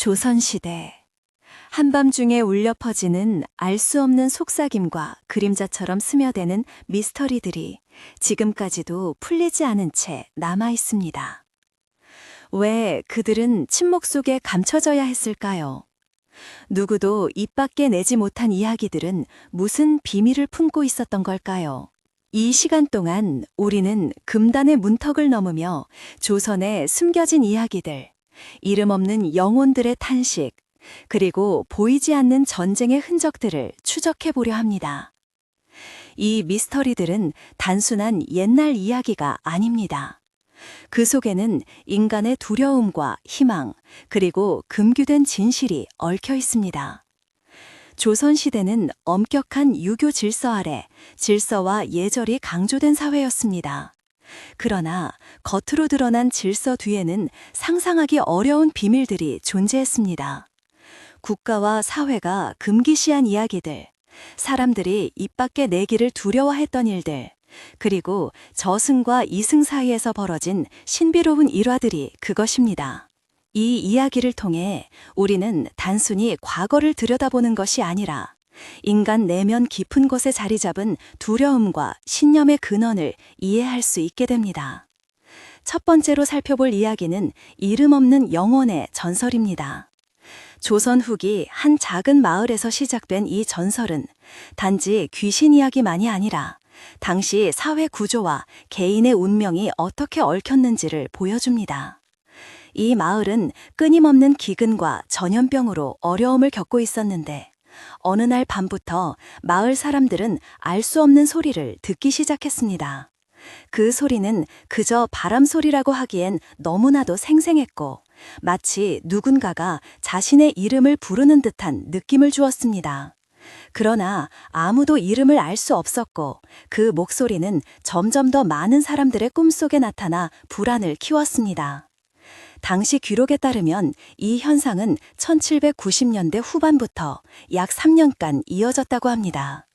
조선시대 한밤중에 울려 퍼지는 알 수 없는 속삭임과 그림자처럼 스며드는 미스터리들이 지금까지도 풀리지 않은 채 남아 있습니다. 왜 그들은 침묵 속에 감춰져야 했을까요? 누구도 입 밖에 내지 못한 이야기들은 무슨 비밀을 품고 있었던 걸까요? 이 시간 동안 우리는 금단의 문턱을 넘으며 조선의 숨겨진 이야기들, 이름 없는 영혼들의 탄식, 그리고 보이지 않는 전쟁의 흔적들을 추적해 보려 합니다. 이 미스터리들은 단순한 옛날 이야기가 아닙니다. 그 속에는 인간의 두려움과 희망, 그리고 금규된 진실이 얽혀 있습니다. 조선시대는 엄격한 유교 질서 아래 질서와 예절이 강조된 사회였습니다. 그러나 겉으로 드러난 질서 뒤에는 상상하기 어려운 비밀들이 존재했습니다. 국가와 사회가 금기시한 이야기들, 사람들이 입 밖에 내기를 두려워했던 일들, 그리고 저승과 이승 사이에서 벌어진 신비로운 일화들이 그것입니다. 이 이야기를 통해 우리는 단순히 과거를 들여다보는 것이 아니라 인간 내면 깊은 곳에 자리 잡은 두려움과 신념의 근원을 이해할 수 있게 됩니다. 첫 번째로 살펴볼 이야기는 이름 없는 영혼의 전설입니다. 조선 후기 한 작은 마을에서 시작된 이 전설은 단지 귀신 이야기만이 아니라 당시 사회 구조와 개인의 운명이 어떻게 얽혔는지를 보여줍니다. 이 마을은 끊임없는 기근과 전염병으로 어려움을 겪고 있었는데 어느 날 밤부터 마을 사람들은 알 수 없는 소리를 듣기 시작했습니다. 그 소리는 그저 바람 소리라고 하기엔 너무나도 생생했고 마치 누군가가 자신의 이름을 부르는 듯한 느낌을 주었습니다. 그러나 아무도 이름을 알 수 없었고 그 목소리는 점점 더 많은 사람들의 꿈속에 나타나 불안을 키웠습니다. 당시 기록에 따르면 이 현상은 1790년대 후반부터 약 3년간 이어졌다고 합니다.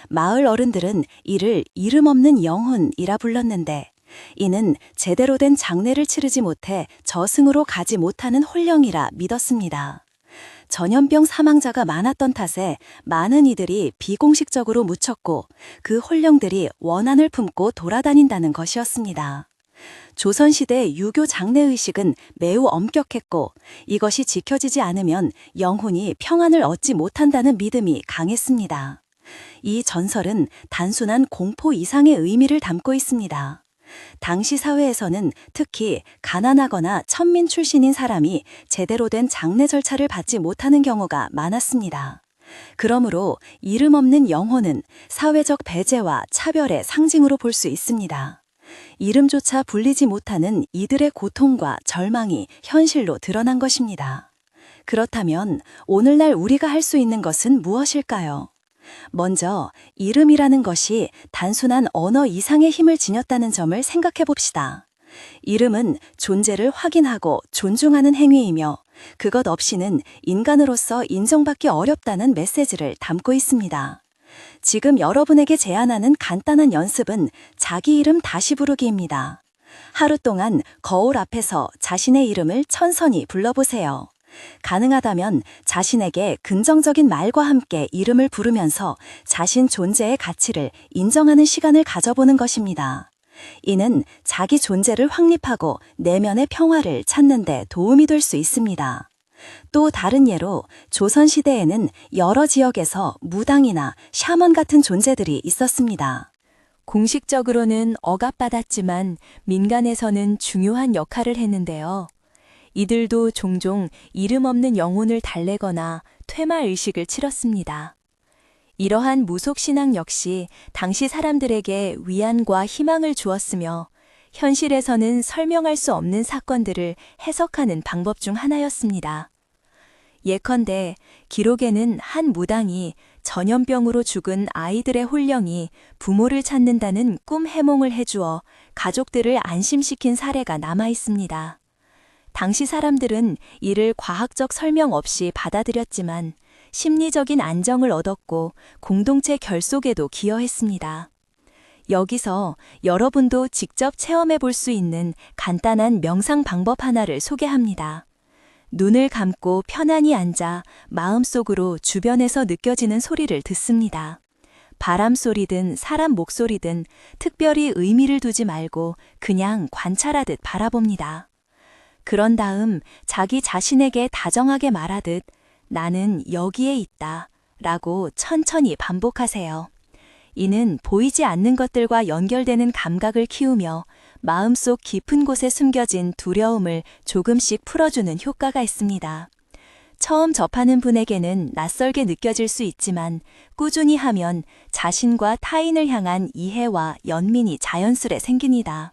마을 어른들은 이를 이름 없는 영혼이라 불렀는데 이는 제대로 된 장례를 치르지 못해 저승으로 가지 못하는 혼령이라 믿었습니다. 전염병 사망자가 많았던 탓에 많은 이들이 비공식적으로 묻혔고 그 혼령들이 원한을 품고 돌아다닌다는 것이었습니다. 조선시대 유교 장례의식은 매우 엄격했고 이것이 지켜지지 않으면 영혼이 평안을 얻지 못한다는 믿음이 강했습니다. 이 전설은 단순한 공포 이상의 의미를 담고 있습니다. 당시 사회에서는 특히 가난하거나 천민 출신인 사람이 제대로 된 장례 절차를 받지 못하는 경우가 많았습니다. 그러므로 이름 없는 영혼은 사회적 배제와 차별의 상징으로 볼 수 있습니다. 이름조차 불리지 못하는 이들의 고통과 절망이 현실로 드러난 것입니다. 그렇다면 오늘날 우리가 할 수 있는 것은 무엇일까요? 먼저 이름이라는 것이 단순한 언어 이상의 힘을 지녔다는 점을 생각해 봅시다. 이름은 존재를 확인하고 존중하는 행위이며 그것 없이는 인간으로서 인정받기 어렵다는 메시지를 담고 있습니다. 지금 여러분에게 제안하는 간단한 연습은 자기 이름 다시 부르기입니다. 하루 동안 거울 앞에서 자신의 이름을 천천히 불러보세요. 가능하다면 자신에게 긍정적인 말과 함께 이름을 부르면서 자신 존재의 가치를 인정하는 시간을 가져보는 것입니다. 이는 자기 존재를 확립하고 내면의 평화를 찾는 데 도움이 될 수 있습니다. 또 다른 예로 조선시대에는 여러 지역에서 무당이나 샤먼 같은 존재들이 있었습니다. 공식적으로는 억압받았지만 민간에서는 중요한 역할을 했는데요. 이들도 종종 이름 없는 영혼을 달래거나 퇴마의식을 치렀습니다. 이러한 무속신앙 역시 당시 사람들에게 위안과 희망을 주었으며 현실에서는 설명할 수 없는 사건들을 해석하는 방법 중 하나였습니다. 예컨대 기록에는 한 무당이 전염병으로 죽은 아이들의 혼령이 부모를 찾는다는 꿈 해몽을 해주어 가족들을 안심시킨 사례가 남아 있습니다. 당시 사람들은 이를 과학적 설명 없이 받아들였지만 심리적인 안정을 얻었고 공동체 결속에도 기여했습니다. 여기서 여러분도 직접 체험해 볼 수 있는 간단한 명상 방법 하나를 소개합니다. 눈을 감고 편안히 앉아 마음속으로 주변에서 느껴지는 소리를 듣습니다. 바람 소리든 사람 목소리든 특별히 의미를 두지 말고 그냥 관찰하듯 바라봅니다. 그런 다음 자기 자신에게 다정하게 말하듯 나는 여기에 있다 라고 천천히 반복하세요. 이는 보이지 않는 것들과 연결되는 감각을 키우며 마음속 깊은 곳에 숨겨진 두려움을 조금씩 풀어주는 효과가 있습니다. 처음 접하는 분에게는 낯설게 느껴질 수 있지만 꾸준히 하면 자신과 타인을 향한 이해와 연민이 자연스레 생깁니다.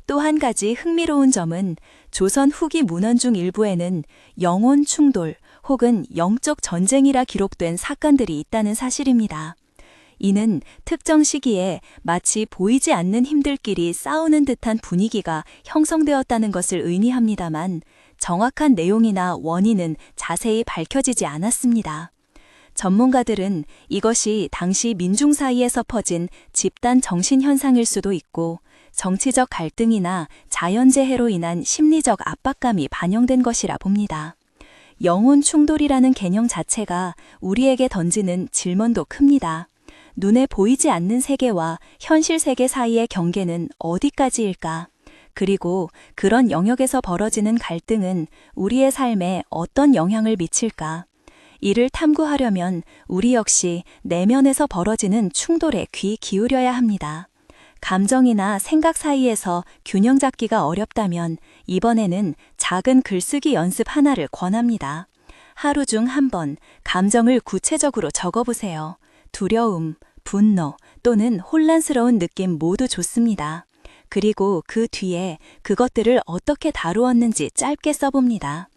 또 한 가지 흥미로운 점은 조선 후기 문헌 중 일부에는 영혼 충돌 혹은 영적 전쟁이라 기록된 사건들이 있다는 사실입니다. 이는 특정 시기에 마치 보이지 않는 힘들끼리 싸우는 듯한 분위기가 형성되었다는 것을 의미합니다만 정확한 내용이나 원인은 자세히 밝혀지지 않았습니다. 전문가들은 이것이 당시 민중 사이에서 퍼진 집단 정신 현상일 수도 있고 정치적 갈등이나 자연재해로 인한 심리적 압박감이 반영된 것이라 봅니다. 영혼 충돌이라는 개념 자체가 우리에게 던지는 질문도 큽니다. 눈에 보이지 않는 세계와 현실 세계 사이의 경계는 어디까지일까? 그리고 그런 영역에서 벌어지는 갈등은 우리의 삶에 어떤 영향을 미칠까? 이를 탐구하려면 우리 역시 내면에서 벌어지는 충돌에 귀 기울여야 합니다. 감정이나 생각 사이에서 균형 잡기가 어렵다면 이번에는 작은 글쓰기 연습 하나를 권합니다. 하루 중 한 번 감정을 구체적으로 적어보세요. 두려움, 분노 또는 혼란스러운 느낌 모두 좋습니다. 그리고 그 뒤에 그것들을 어떻게 다루었는지 짧게 써봅니다.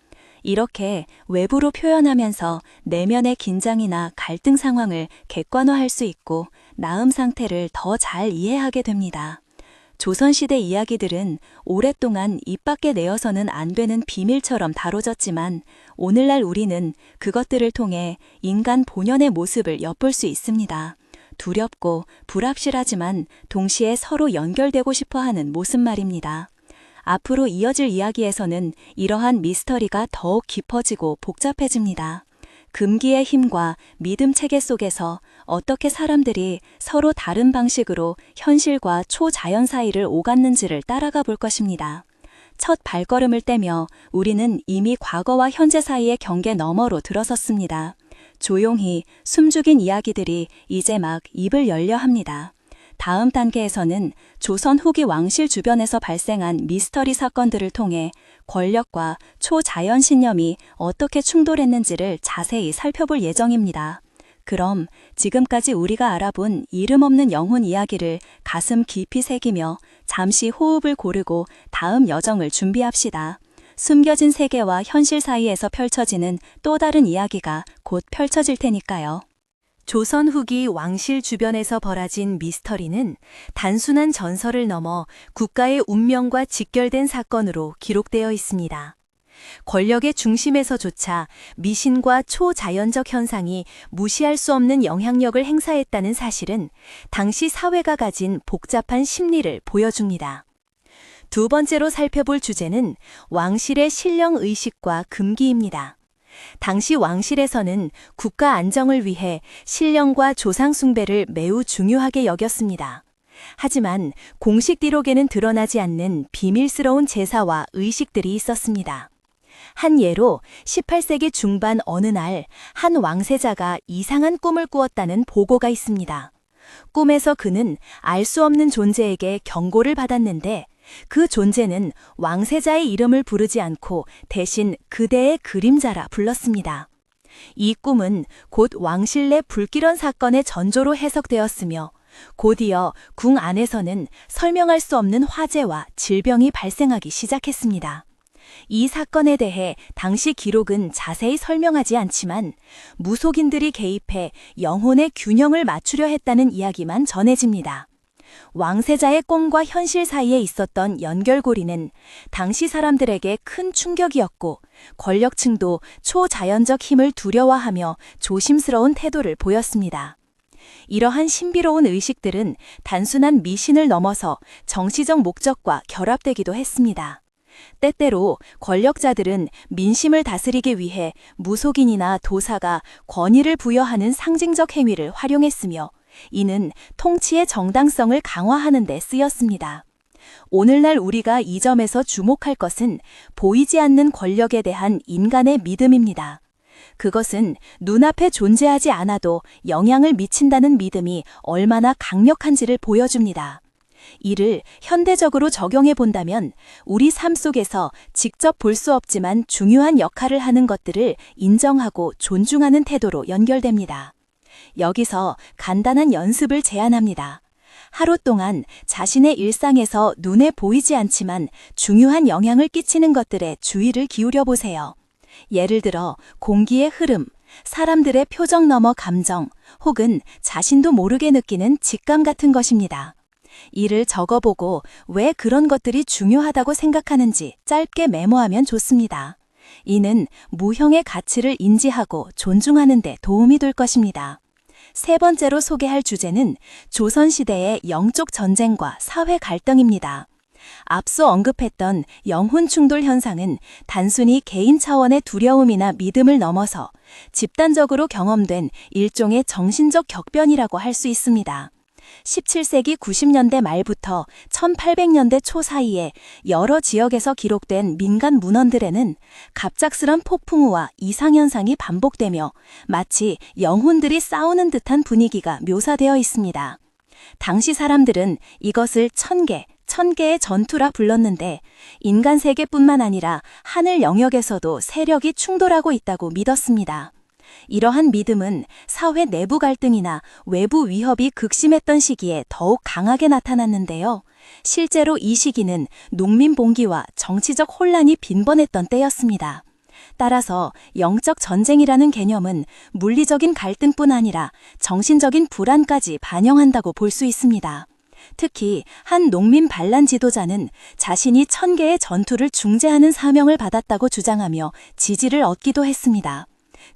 이렇게 외부로 표현하면서 내면의 긴장이나 갈등 상황을 객관화할 수 있고 나음 상태를 더 잘 이해하게 됩니다. 조선시대 이야기들은 오랫동안 입 밖에 내어서는 안 되는 비밀처럼 다뤄졌지만 오늘날 우리는 그것들을 통해 인간 본연의 모습을 엿볼 수 있습니다. 두렵고 불확실하지만 동시에 서로 연결되고 싶어하는 모습 말입니다. 앞으로 이어질 이야기에서는 이러한 미스터리가 더욱 깊어지고 복잡해집니다. 금기의 힘과 믿음 체계 속에서 어떻게 사람들이 서로 다른 방식으로 현실과 초자연 사이를 오갔는지를 따라가 볼 것입니다. 첫 발걸음을 떼며 우리는 이미 과거와 현재 사이의 경계 너머로 들어섰습니다. 조용히 숨죽인 이야기들이 이제 막 입을 열려 합니다. 다음 단계에서는 조선 후기 왕실 주변에서 발생한 미스터리 사건들을 통해 권력과 초자연 신념이 어떻게 충돌했는지를 자세히 살펴볼 예정입니다. 그럼 지금까지 우리가 알아본 이름 없는 영혼 이야기를 가슴 깊이 새기며 잠시 호흡을 고르고 다음 여정을 준비합시다. 숨겨진 세계와 현실 사이에서 펼쳐지는 또 다른 이야기가 곧 펼쳐질 테니까요. 조선 후기 왕실 주변에서 벌어진 미스터리는 단순한 전설을 넘어 국가의 운명과 직결된 사건으로 기록되어 있습니다. 권력의 중심에서조차 미신과 초자연적 현상이 무시할 수 없는 영향력을 행사했다는 사실은 당시 사회가 가진 복잡한 심리를 보여줍니다. 두 번째로 살펴볼 주제는 왕실의 신령 의식과 금기입니다. 당시 왕실에서는 국가 안정을 위해 신령과 조상 숭배를 매우 중요하게 여겼습니다. 하지만 공식 기록에는 드러나지 않는 비밀스러운 제사와 의식들이 있었습니다. 한 예로 18세기 중반 어느 날 한 왕세자가 이상한 꿈을 꾸었다는 보고가 있습니다. 꿈에서 그는 알 수 없는 존재에게 경고를 받았는데 그 존재는 왕세자의 이름을 부르지 않고 대신 그대의 그림자라 불렀습니다. 이 꿈은 곧 왕실 내 불길한 사건의 전조로 해석되었으며 곧이어 궁 안에서는 설명할 수 없는 화재와 질병이 발생하기 시작했습니다. 이 사건에 대해 당시 기록은 자세히 설명하지 않지만 무속인들이 개입해 영혼의 균형을 맞추려 했다는 이야기만 전해집니다. 왕세자의 꿈과 현실 사이에 있었던 연결고리는 당시 사람들에게 큰 충격이었고 권력층도 초자연적 힘을 두려워하며 조심스러운 태도를 보였습니다. 이러한 신비로운 의식들은 단순한 미신을 넘어서 정치적 목적과 결합되기도 했습니다. 때때로 권력자들은 민심을 다스리기 위해 무속인이나 도사가 권위를 부여하는 상징적 행위를 활용했으며 이는 통치의 정당성을 강화하는 데 쓰였습니다. 오늘날 우리가 이 점에서 주목할 것은 보이지 않는 권력에 대한 인간의 믿음입니다. 그것은 눈앞에 존재하지 않아도 영향을 미친다는 믿음이 얼마나 강력한지를 보여줍니다. 이를 현대적으로 적용해 본다면 우리 삶 속에서 직접 볼 수 없지만 중요한 역할을 하는 것들을 인정하고 존중하는 태도로 연결됩니다. 여기서 간단한 연습을 제안합니다. 하루 동안 자신의 일상에서 눈에 보이지 않지만 중요한 영향을 끼치는 것들에 주의를 기울여 보세요. 예를 들어 공기의 흐름, 사람들의 표정 넘어 감정, 혹은 자신도 모르게 느끼는 직감 같은 것입니다. 이를 적어보고 왜 그런 것들이 중요하다고 생각하는지 짧게 메모하면 좋습니다. 이는 무형의 가치를 인지하고 존중하는 데 도움이 될 것입니다. 세 번째로 소개할 주제는 조선시대의 영적 전쟁과 사회 갈등입니다. 앞서 언급했던 영혼 충돌 현상은 단순히 개인 차원의 두려움이나 믿음을 넘어서 집단적으로 경험된 일종의 정신적 격변이라고 할 수 있습니다. 17세기 90년대 말부터 1800년대 초 사이에 여러 지역에서 기록된 민간 문헌들에는 갑작스런 폭풍우와 이상현상이 반복되며 마치 영혼들이 싸우는 듯한 분위기가 묘사되어 있습니다. 당시 사람들은 이것을 천개의 전투라 불렀는데 인간 세계뿐만 아니라 하늘 영역에서도 세력이 충돌하고 있다고 믿었습니다. 이러한 믿음은 사회 내부 갈등이나 외부 위협이 극심했던 시기에 더욱 강하게 나타났는데요. 실제로 이 시기는 농민 봉기와 정치적 혼란이 빈번했던 때였습니다. 따라서 영적 전쟁이라는 개념은 물리적인 갈등뿐 아니라 정신적인 불안까지 반영한다고 볼 수 있습니다. 특히 한 농민 반란 지도자는 자신이 1000개의 전투를 중재하는 사명을 받았다고 주장하며 지지를 얻기도 했습니다.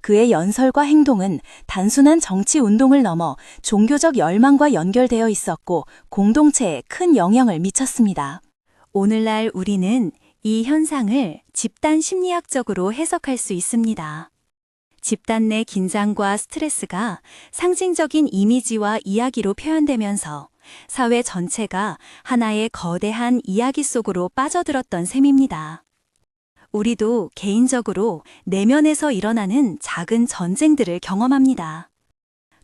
그의 연설과 행동은 단순한 정치 운동을 넘어 종교적 열망과 연결되어 있었고 공동체에 큰 영향을 미쳤습니다. 오늘날 우리는 이 현상을 집단 심리학적으로 해석할 수 있습니다. 집단 내 긴장과 스트레스가 상징적인 이미지와 이야기로 표현되면서 사회 전체가 하나의 거대한 이야기 속으로 빠져들었던 셈입니다. 우리도 개인적으로 내면에서 일어나는 작은 전쟁들을 경험합니다.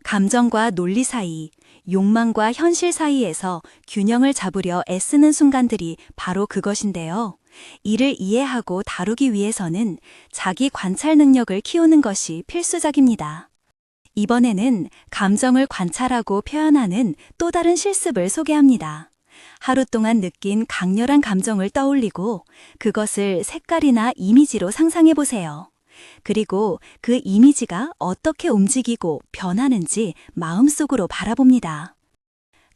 감정과 논리 사이, 욕망과 현실 사이에서 균형을 잡으려 애쓰는 순간들이 바로 그것인데요. 이를 이해하고 다루기 위해서는 자기 관찰 능력을 키우는 것이 필수적입니다. 이번에는 감정을 관찰하고 표현하는 또 다른 실습을 소개합니다. 하루 동안 느낀 강렬한 감정을 떠올리고 그것을 색깔이나 이미지로 상상해 보세요. 그리고 그 이미지가 어떻게 움직이고 변하는지 마음속으로 바라봅니다.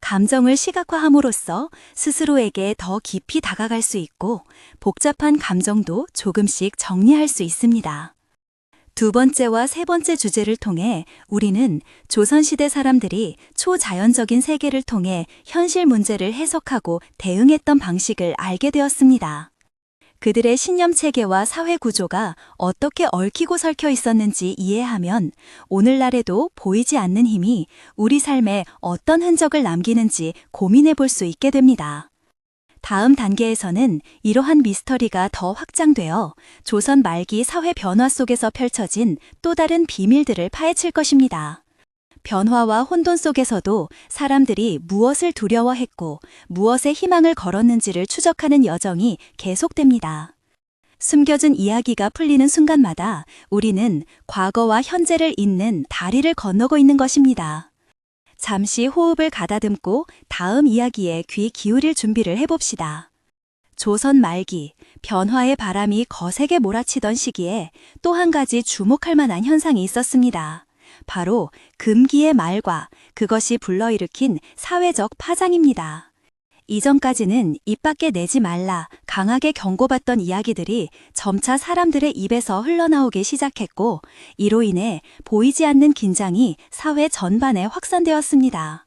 감정을 시각화함으로써 스스로에게 더 깊이 다가갈 수 있고 복잡한 감정도 조금씩 정리할 수 있습니다. 두 번째와 세 번째 주제를 통해 우리는 조선시대 사람들이 초자연적인 세계를 통해 현실 문제를 해석하고 대응했던 방식을 알게 되었습니다. 그들의 신념 체계와 사회 구조가 어떻게 얽히고 설켜 있었는지 이해하면 오늘날에도 보이지 않는 힘이 우리 삶에 어떤 흔적을 남기는지 고민해 볼 수 있게 됩니다. 다음 단계에서는 이러한 미스터리가 더 확장되어 조선 말기 사회 변화 속에서 펼쳐진 또 다른 비밀들을 파헤칠 것입니다. 변화와 혼돈 속에서도 사람들이 무엇을 두려워했고 무엇에 희망을 걸었는지를 추적하는 여정이 계속됩니다. 숨겨진 이야기가 풀리는 순간마다 우리는 과거와 현재를 잇는 다리를 건너고 있는 것입니다. 잠시 호흡을 가다듬고 다음 이야기에 귀 기울일 준비를 해봅시다. 조선 말기, 변화의 바람이 거세게 몰아치던 시기에 또 한 가지 주목할 만한 현상이 있었습니다. 바로 금기의 말과 그것이 불러일으킨 사회적 파장입니다. 이전까지는 입 밖에 내지 말라 강하게 경고받던 이야기들이 점차 사람들의 입에서 흘러나오기 시작했고 이로 인해 보이지 않는 긴장이 사회 전반에 확산되었습니다.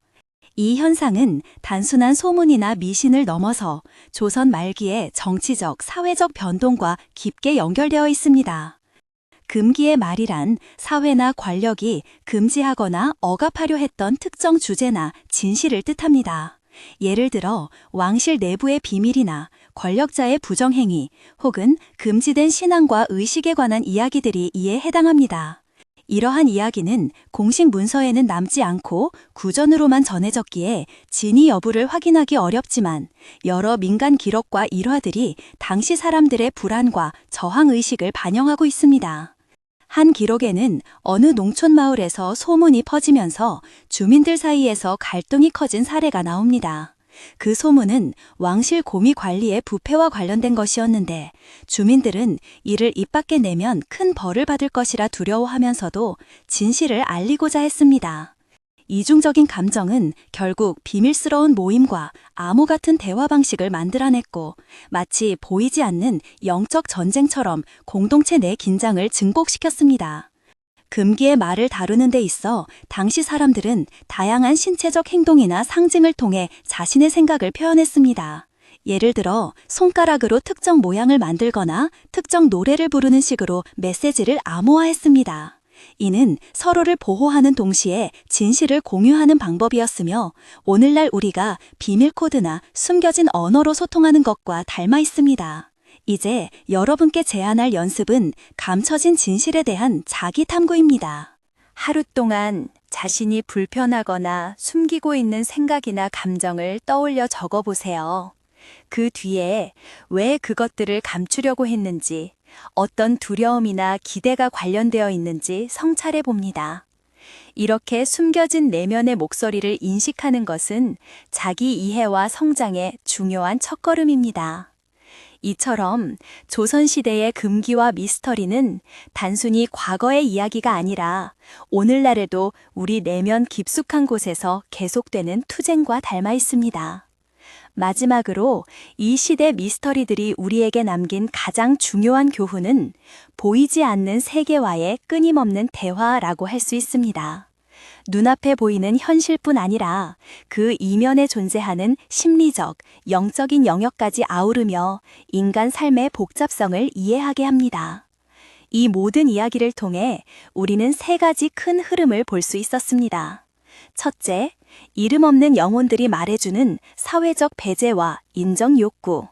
이 현상은 단순한 소문이나 미신을 넘어서 조선 말기의 정치적, 사회적 변동과 깊게 연결되어 있습니다. 금기의 말이란 사회나 권력이 금지하거나 억압하려 했던 특정 주제나 진실을 뜻합니다. 예를 들어 왕실 내부의 비밀이나 권력자의 부정행위 혹은 금지된 신앙과 의식에 관한 이야기들이 이에 해당합니다. 이러한 이야기는 공식 문서에는 남지 않고 구전으로만 전해졌기에 진위 여부를 확인하기 어렵지만 여러 민간 기록과 일화들이 당시 사람들의 불안과 저항의식을 반영하고 있습니다. 한 기록에는 어느 농촌 마을에서 소문이 퍼지면서 주민들 사이에서 갈등이 커진 사례가 나옵니다. 그 소문은 왕실 고미 관리의 부패와 관련된 것이었는데 주민들은 이를 입 밖에 내면 큰 벌을 받을 것이라 두려워하면서도 진실을 알리고자 했습니다. 이중적인 감정은 결국 비밀스러운 모임과 암호 같은 대화 방식을 만들어냈고 마치 보이지 않는 영적 전쟁처럼 공동체 내 긴장을 증폭시켰습니다. 금기의 말을 다루는 데 있어 당시 사람들은 다양한 신체적 행동이나 상징을 통해 자신의 생각을 표현했습니다. 예를 들어 손가락으로 특정 모양을 만들거나 특정 노래를 부르는 식으로 메시지를 암호화했습니다. 이는 서로를 보호하는 동시에 진실을 공유하는 방법이었으며 오늘날 우리가 비밀 코드나 숨겨진 언어로 소통하는 것과 닮아 있습니다. 이제 여러분께 제안할 연습은 감춰진 진실에 대한 자기 탐구입니다. 하루 동안 자신이 불편하거나 숨기고 있는 생각이나 감정을 떠올려 적어보세요. 그 뒤에 왜 그것들을 감추려고 했는지, 어떤 두려움이나 기대가 관련되어 있는지 성찰해 봅니다. 이렇게 숨겨진 내면의 목소리를 인식하는 것은 자기 이해와 성장의 중요한 첫걸음입니다. 이처럼 조선시대의 금기와 미스터리는 단순히 과거의 이야기가 아니라 오늘날에도 우리 내면 깊숙한 곳에서 계속되는 투쟁과 닮아 있습니다. 마지막으로 이 시대 미스터리들이 우리에게 남긴 가장 중요한 교훈은 보이지 않는 세계와의 끊임없는 대화라고 할 수 있습니다. 눈앞에 보이는 현실뿐 아니라 그 이면에 존재하는 심리적, 영적인 영역까지 아우르며 인간 삶의 복잡성을 이해하게 합니다. 이 모든 이야기를 통해 우리는 세 가지 큰 흐름을 볼 수 있었습니다. 첫째, 이름 없는 영혼들이 말해주는 사회적 배제와 인정 욕구.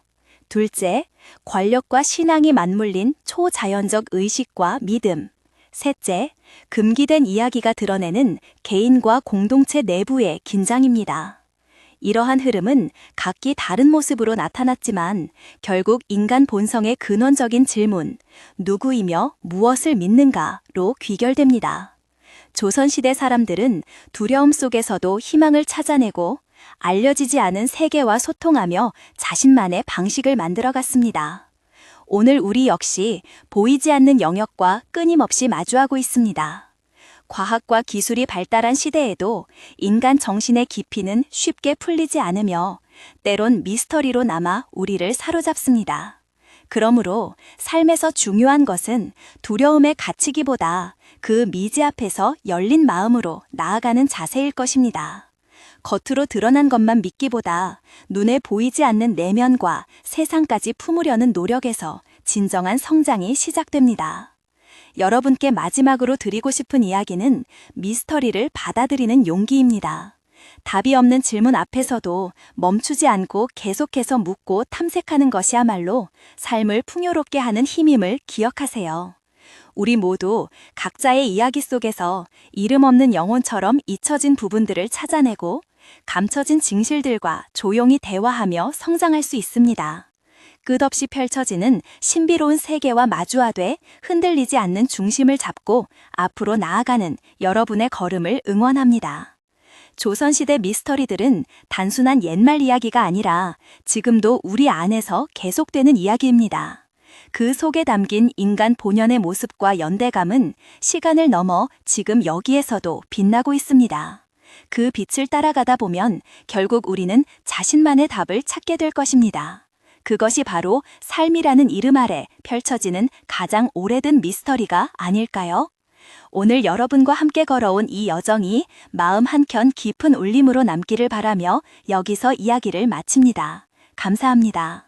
둘째, 권력과 신앙이 맞물린 초자연적 의식과 믿음. 셋째, 금기된 이야기가 드러내는 개인과 공동체 내부의 긴장입니다. 이러한 흐름은 각기 다른 모습으로 나타났지만 결국 인간 본성의 근원적인 질문, 누구이며 무엇을 믿는가로 귀결됩니다. 조선시대 사람들은 두려움 속에서도 희망을 찾아내고 알려지지 않은 세계와 소통하며 자신만의 방식을 만들어갔습니다. 오늘 우리 역시 보이지 않는 영역과 끊임없이 마주하고 있습니다. 과학과 기술이 발달한 시대에도 인간 정신의 깊이는 쉽게 풀리지 않으며 때론 미스터리로 남아 우리를 사로잡습니다. 그러므로 삶에서 중요한 것은 두려움에 갇히기보다 그 미지 앞에서 열린 마음으로 나아가는 자세일 것입니다. 겉으로 드러난 것만 믿기보다 눈에 보이지 않는 내면과 세상까지 품으려는 노력에서 진정한 성장이 시작됩니다. 여러분께 마지막으로 드리고 싶은 이야기는 미스터리를 받아들이는 용기입니다. 답이 없는 질문 앞에서도 멈추지 않고 계속해서 묻고 탐색하는 것이야말로 삶을 풍요롭게 하는 힘임을 기억하세요. 우리 모두 각자의 이야기 속에서 이름 없는 영혼처럼 잊혀진 부분들을 찾아내고 감춰진 진실들과 조용히 대화하며 성장할 수 있습니다. 끝없이 펼쳐지는 신비로운 세계와 마주하되 흔들리지 않는 중심을 잡고 앞으로 나아가는 여러분의 걸음을 응원합니다. 조선시대 미스터리들은 단순한 옛말 이야기가 아니라 지금도 우리 안에서 계속되는 이야기입니다. 그 속에 담긴 인간 본연의 모습과 연대감은 시간을 넘어 지금 여기에서도 빛나고 있습니다. 그 빛을 따라가다 보면 결국 우리는 자신만의 답을 찾게 될 것입니다. 그것이 바로 삶이라는 이름 아래 펼쳐지는 가장 오래된 미스터리가 아닐까요? 오늘 여러분과 함께 걸어온 이 여정이 마음 한켠 깊은 울림으로 남기를 바라며 여기서 이야기를 마칩니다. 감사합니다.